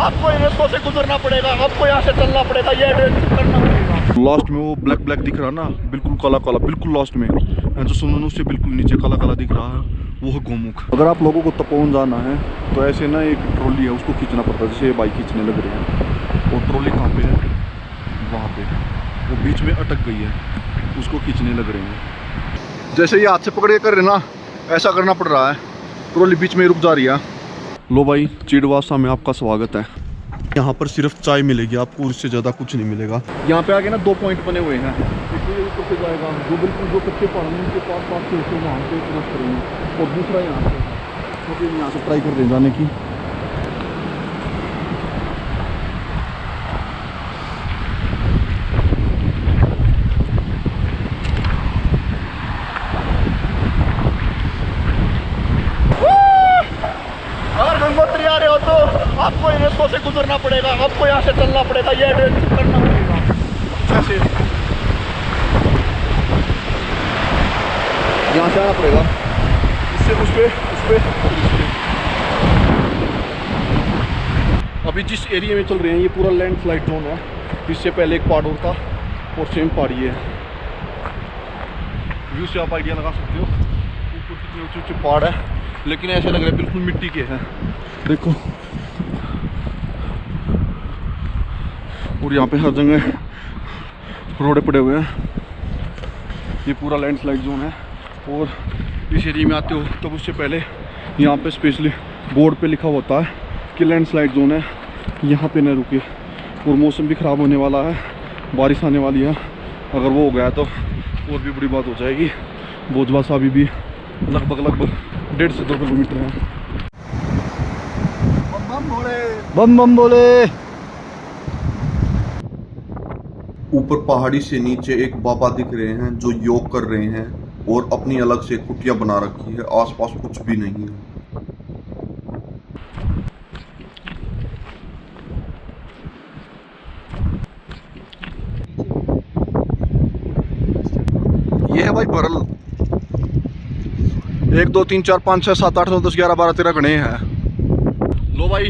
आपको इन रास्तों से गुजरना पड़ेगा, आपको यहाँ से चलना पड़ेगा, ये एडवेंचर करना पड़ेगा। लास्ट में वो ब्लैक ब्लैक दिख रहा है ना, बिल्कुल काला काला, बिल्कुल लास्ट में जो सुनन से बिल्कुल नीचे काला काला दिख रहा है, वो है गोमुख। अगर आप लोगों को तपोवन जाना है तो ऐसे ना एक ट्रॉली है, उसको खींचना पड़ता है, जैसे ये बाइक खींचने लग रहे हैं। और ट्रॉली कहाँ पे है? वहाँ पे, वो बीच में अटक गई है, उसको खींचने लग रहे हैं। जैसे ये हाथ से पकड़ के कर रहे ना, ऐसा करना पड़ रहा है, ट्रॉली बीच में रुक जा रही है। लो भाई, चिड़वासा में आपका स्वागत है। यहाँ पर सिर्फ चाय मिलेगी आपको, इससे ज़्यादा कुछ नहीं मिलेगा। यहाँ पे आगे ना 2 पॉइंट बने हुए हैं, इसलिए ऊपर से जाएगा जो बिल्कुल जो कच्चे पहाड़ के पास से होते वहाँ पे क्रॉस करेंगे, और दूसरा यहाँ से, तो फिर यहाँ से ट्राई कर रहे जाने की। अगर गंगोत्री आ रहे हो तो आपको इन रास्तों से गुजरना पड़ेगा, आपको यहाँ से चलना पड़ेगा, ये एडवेंचर करना पड़ेगा। जैसे यहाँ से आना पड़ेगा, इससे उस पे। अभी जिस एरिया में चल रहे हैं ये पूरा लैंडस्लाइड जोन है। इससे पहले एक पहाड़ और था और सेम पहाड़ी है। व्यू से आप आइडिया लगा सकते हो ऊपर कितने ऊंचे ऊंचे पहाड़ है, लेकिन ऐसे लग रहे हैं बिल्कुल मिट्टी के हैं, देखो। और यहाँ पे हर जगह रोड़े पड़े हुए हैं। ये पूरा लैंडस्लाइड जोन है। और इस एरिया में आते हो तब उससे पहले यहाँ पे स्पेशली बोर्ड पे लिखा होता है कि लैंडस्लाइड जोन है, यहाँ पे न रुके। और मौसम भी ख़राब होने वाला है, बारिश आने वाली है। अगर वो हो गया तो और भी बड़ी बात हो जाएगी। भोजवासा अभी भी लगभग 1.5 से 2 किलोमीटर है। बम बम बोले। ऊपर पहाड़ी से नीचे एक बाबा दिख रहे हैं जो योग कर रहे हैं और अपनी अलग से कुटिया बना रखी है, आसपास कुछ भी नहीं है। ये है भाई भरल। 1 2 3 4 5 6 7 8 9 10 11 12 13 गणे हैं। लो भाई,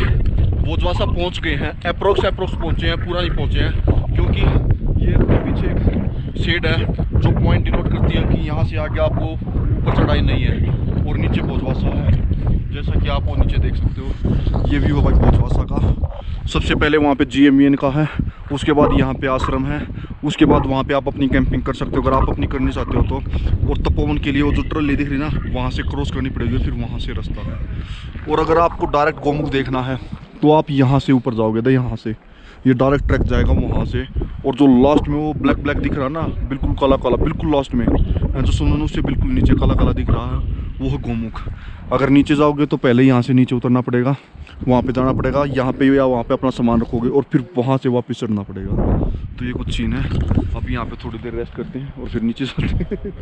भोजवासा पहुंच गए हैं। अप्रोक्स पहुंचे हैं, पूरा नहीं पहुंचे हैं, क्योंकि ये पीछे एक शेड है जो पॉइंट डिनोट करती है कि यहाँ से आगे आपको ऊपर चढ़ाई नहीं है और नीचे भोजवासा है। जैसा कि आप वो नीचे देख सकते हो, ये व्यू है भाई भोजवासा का। सबसे पहले वहाँ पे GMVN का है, उसके बाद यहाँ पे आश्रम है, उसके बाद वहाँ पे आप अपनी कैंपिंग कर सकते हो अगर आप अपनी करनी चाहते हो तो। और तपोवन के लिए वो जो ट्रॉली दिख रही ना, वहाँ से क्रॉस करनी पड़ेगी, फिर वहाँ से रास्ता है। और अगर आपको डायरेक्ट गोमुख देखना है तो आप यहाँ से ऊपर जाओगे, यहाँ से ये डायरेक्ट ट्रैक जाएगा वहाँ से। और जो लास्ट में वो ब्लैक ब्लैक दिख रहा है ना, बिल्कुल काला काला, बिल्कुल लास्ट में जो सुनन से बिल्कुल नीचे काला काला दिख रहा है, वो है गोमुख। अगर नीचे जाओगे तो पहले यहाँ से नीचे उतरना पड़ेगा, वहाँ पे जाना पड़ेगा, यहाँ पे या वहाँ पे अपना सामान रखोगे और फिर वहाँ से वापस चढ़ना पड़ेगा। तो ये कुछ सीन है। अब यहाँ पे थोड़ी देर रेस्ट करते हैं और फिर नीचे जाते हैं।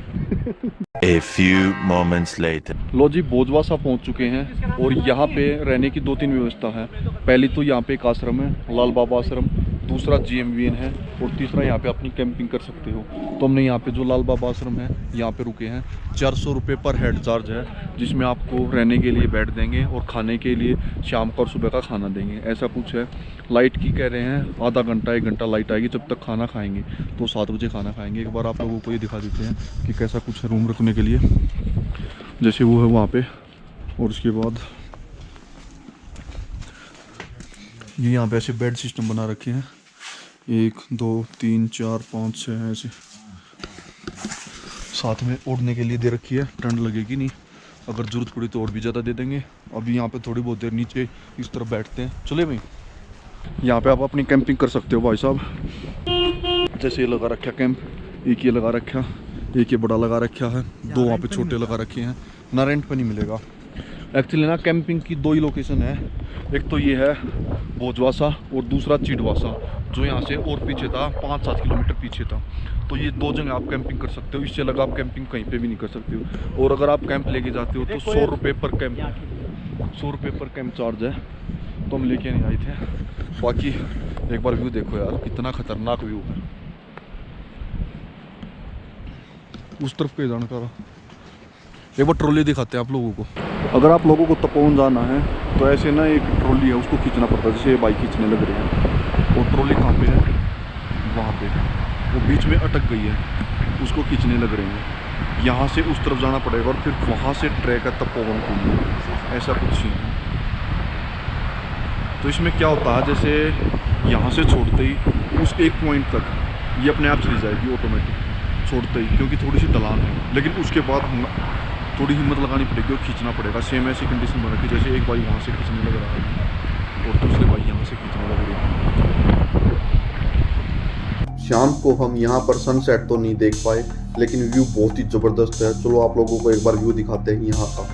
A few moments later. लो जी, भोजवासा पहुँच चुके हैं और यहाँ पे रहने की 2-3 व्यवस्था है। पहली तो यहाँ पे एक आश्रम है, लाल बाबा आश्रम, दूसरा GMVN है और तीसरा यहाँ पे अपनी कैंपिंग कर सकते हो। तो हमने यहाँ पे जो लाल बाबा आश्रम है यहाँ पे रुके हैं। 400 रुपये पर हेड चार्ज है, जिसमें आपको रहने के लिए बेड देंगे और खाने के लिए शाम का और सुबह का खाना देंगे, ऐसा कुछ है। लाइट की कह रहे हैं आधा घंटा 1 घंटा लाइट आएगी, जब तक खाना खाएंगे तो 7 बजे खाना खाएंगे। एक बार आप लोगों को ये दिखा देते हैं कि कैसा कुछ है रूम रखने के लिए। जैसे वो है वहाँ पे, और उसके बाद ये यहाँ पे ऐसे बेड सिस्टम बना रखे हैं, 1 2 3 4 5 6 ऐसे। साथ में ओढ़ने के लिए दे रखी है, ठंड लगेगी नहीं, अगर जरूरत पड़ी तो और भी ज़्यादा दे देंगे। अभी यहाँ पे थोड़ी बहुत देर नीचे इस तरफ बैठते हैं। चले भाई, यहाँ पे आप अपनी कैंपिंग कर सकते हो भाई साहब। जैसे ये लगा रखा कैंप, एक ये लगा रखा, एक ये बड़ा लगा रखा है, 2 वहाँ पे छोटे लगा रखे हैं। ना रेंट पे नहीं मिलेगा एक्चुअली ना। कैंपिंग की 2 ही लोकेशन है, एक तो ये है भोजवासा और दूसरा चिड़वासा, जो यहाँ से और पीछे था, 5-7 किलोमीटर पीछे था। तो ये 2 जगह आप कैंपिंग कर सकते हो, इससे अलग आप कैंपिंग कहीं पे भी नहीं कर सकते हो। और अगर आप कैंप लेके जाते हो तो 100 रुपये पर कैंप, 100 रुपये पर कैंप चार्ज है। तो हम लेके नहीं आए थे। बाकी एक बार व्यू देखो यार, कितना खतरनाक व्यू है। उस तरफ कहीं जाने का एक बार ट्रॉली दिखाते हैं आप लोगों को। अगर आप लोगों को तपोवन जाना है तो ऐसे ना एक ट्रॉली है, उसको खींचना पड़ता है, जैसे ये बाइक खींचने लग रहे हैं। वो ट्रॉली कहाँ पे है? वहाँ पे वो बीच में अटक गई है, उसको खींचने लग रहे हैं। यहाँ से उस तरफ जाना पड़ेगा और फिर वहाँ से ट्रैक है तपोवन के लिए, ऐसा कुछ सीन है। तो इसमें क्या होता है, जैसे यहाँ से छोड़ते ही उस एक पॉइंट तक ये अपने आप चली जाएगी ऑटोमेटिक, छोड़ते ही, क्योंकि थोड़ी सी ढलान है। लेकिन उसके बाद थोड़ी हिम्मत लगानी पड़ेगी और खींचना पड़ेगा। सेम ऐसी कंडीशन बना कि जैसे एक भाई वहाँ से खींचने लग रहा है और दूसरे भाई यहाँ से खींचने लग रहे हैं। शाम को हम यहाँ पर सनसेट तो नहीं देख पाए, लेकिन व्यू बहुत ही ज़बरदस्त है। चलो आप लोगों को एक बार व्यू दिखाते हैं यहाँ का।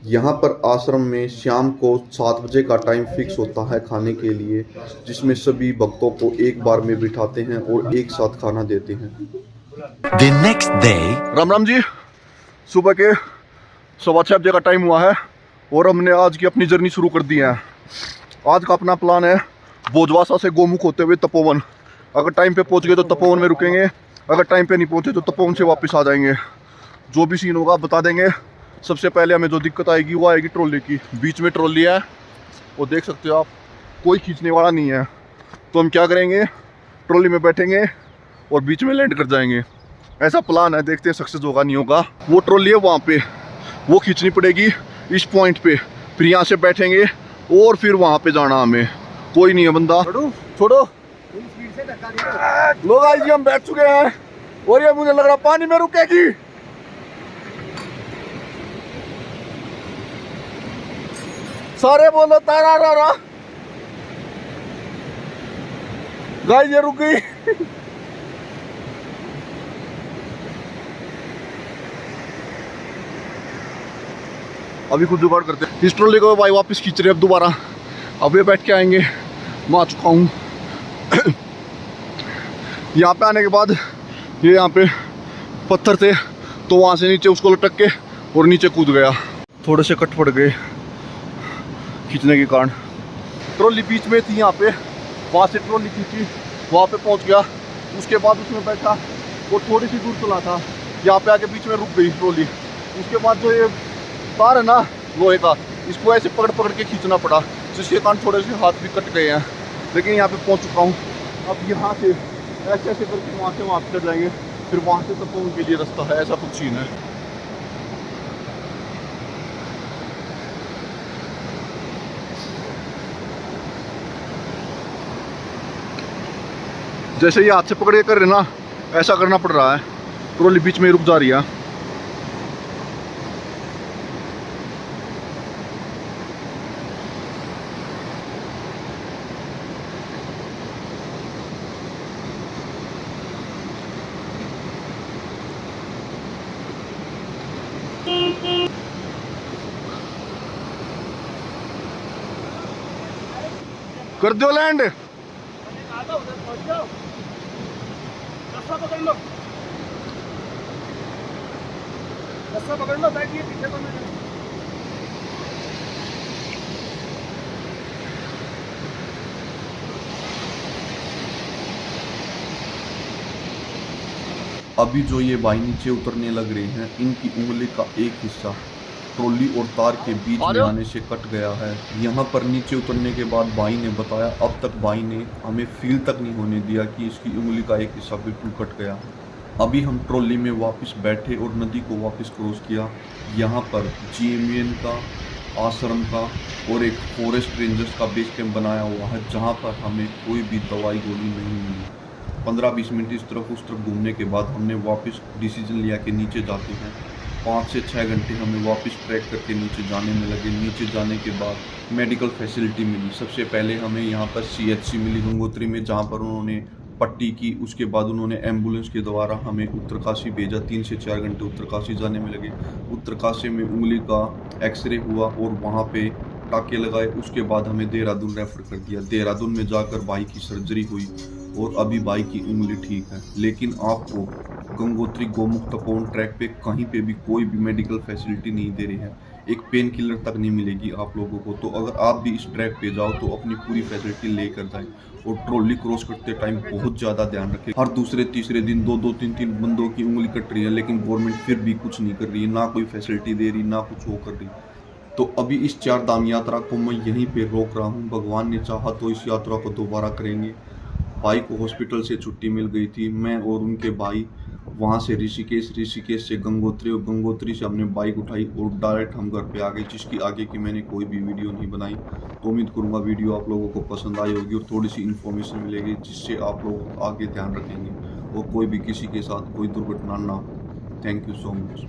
यहाँ पर आश्रम में शाम को 7 बजे का टाइम फिक्स होता है खाने के लिए, जिसमें सभी भक्तों को एक बार में बिठाते हैं और एक साथ खाना देते हैं। The next day, Ram Ram ji, सुबह के 6:15 बजे का टाइम हुआ है और हमने आज की अपनी जर्नी शुरू कर दी है। आज का अपना प्लान है भोजवासा से गोमुख होते हुए तपोवन। अगर टाइम पे पहुंच गए तो तपोवन में रुकेंगे, अगर टाइम पे नहीं पहुंचे तो तपोवन से वापस आ जाएंगे। जो भी सीन होगा बता देंगे। सबसे पहले हमें जो दिक्कत आएगी वो आएगी ट्रॉली की। बीच में ट्रॉली है वो देख सकते हो आप, कोई खींचने वाला नहीं है। तो हम क्या करेंगे, ट्रॉली में बैठेंगे और बीच में लैंड कर जाएंगे। ऐसा प्लान है, देखते हैं सक्सेस होगा नहीं होगा। वो ट्रॉली है वहाँ पे, वो खींचनी पड़ेगी इस पॉइंट पे, फिर यहाँ से बैठेंगे और फिर वहाँ पे जाना हमें। कोई नहीं है बंदा, छोड़ो। लोग आज जी हम बैठ चुके हैं और ये मुझे लग रहा पानी में रुकेगी। सारे बोलो तारा रा रा। गाइस ये रुक गई। अभी कुछ जुगाड़ करते हैं। इस ट्रॉली को भाई वापस खींच रहे अब दोबारा। अब ये बैठ के आएंगे। मैं आ चुका हूँ। यहाँ पे आने के बाद ये यहाँ पे पत्थर थे तो वहाँ से नीचे उसको लटक के और नीचे कूद गया। थोड़े से कट पड़ गए खींचने के कारण। ट्रॉली बीच में थी यहाँ पे, वहाँ से ट्रॉली खींची, वहाँ पे पहुँच गया। उसके बाद उसमें बैठा और थोड़ी सी दूर चला था, यहाँ पे आके बीच में रुक गई ट्रॉली। उसके बाद जो ये तार है ना लोहे का, इसको ऐसे पकड़ पकड़ के खींचना पड़ा, जिसके कारण थोड़े से हाथ भी कट गए हैं। लेकिन यहाँ पे पहुँच चुका हूँ। अब यहाँ से ऐसे ऐसे करके वहाँ से वापस चल जाएंगे, फिर वहाँ से तपोवन के लिए रास्ता है। ऐसा कुछ सीन है। जैसे ये हाथ से पकड़ के कर रहे ना, ऐसा करना पड़ रहा है। ट्रॉली बीच में रुक जा रही है। कर दो लैंड। पकड़ लो, बैठिए पीछे को। अभी जो ये भाई नीचे उतरने लग रहे हैं, इनकी उंगली का एक हिस्सा ट्रॉली और तार के बीच में आने से कट गया है। यहाँ पर नीचे उतरने के बाद भाई ने बताया अब तक भाई ने हमें फील तक नहीं होने दिया कि इसकी उंगली का एक हिस्सा बिल्कुल कट गया। अभी हम ट्रॉली में वापस बैठे और नदी को वापस क्रॉस किया। यहाँ पर GMN का, आश्रम का और एक फॉरेस्ट रेंजर्स का बेस कैंप बनाया हुआ है, जहाँ पर हमें कोई भी दवाई गोली नहीं मिली। 15-20 मिनट इस तरफ उस तरफ घूमने के बाद हमने वापस डिसीजन लिया कि नीचे जाते हैं। 5 से 6 घंटे हमें वापस ट्रैक करके नीचे जाने में लगे। नीचे जाने के बाद मेडिकल फैसिलिटी मिली। सबसे पहले हमें यहाँ पर CHC मिली गंगोत्री में, जहाँ पर उन्होंने पट्टी की। उसके बाद उन्होंने एम्बुलेंस के द्वारा हमें उत्तरकाशी भेजा। 3 से 4 घंटे उत्तरकाशी जाने में लगे। उत्तरकाशी में उंगली का एक्सरे हुआ और वहाँ पे टाके लगाए। उसके बाद हमें देहरादून रेफर कर दिया। देहरादून में जाकर भाई की सर्जरी हुई और अभी भाई की उंगली ठीक है। लेकिन आपको गंगोत्री गोमुख तपोवन ट्रैक पे कहीं पे भी कोई भी मेडिकल फैसिलिटी नहीं दे रही है। एक पेन किलर तक नहीं मिलेगी आप लोगों को। तो अगर आप भी इस ट्रैक पे जाओ तो अपनी पूरी फैसिलिटी लेकर जाएं। और ट्रॉली क्रॉस करते टाइम बहुत ज़्यादा ध्यान रखें। हर दूसरे तीसरे दिन दो दो तीन तीन बंदों की उंगली कट रही है, लेकिन गवर्नमेंट फिर भी कुछ नहीं कर रही है, ना कोई फैसिलिटी दे रही, ना कुछ वो कर रही। तो अभी इस 4 धाम यात्रा को मैं यहीं पे रोक रहा हूँ। भगवान ने चाहा तो इस यात्रा को दोबारा करेंगे। भाई को हॉस्पिटल से छुट्टी मिल गई थी। मैं और उनके भाई वहाँ से ऋषिकेश, ऋषिकेश से गंगोत्री और गंगोत्री से हमने बाइक उठाई और डायरेक्ट हम घर पे आ गए, जिसकी आगे की मैंने कोई भी वीडियो नहीं बनाई। तो उम्मीद करूँगा वीडियो आप लोगों को पसंद आई होगी और थोड़ी सी इन्फॉर्मेशन मिलेगी, जिससे आप लोग आगे ध्यान रखेंगे और कोई भी किसी के साथ कोई दुर्घटना ना हो। Thank you so much.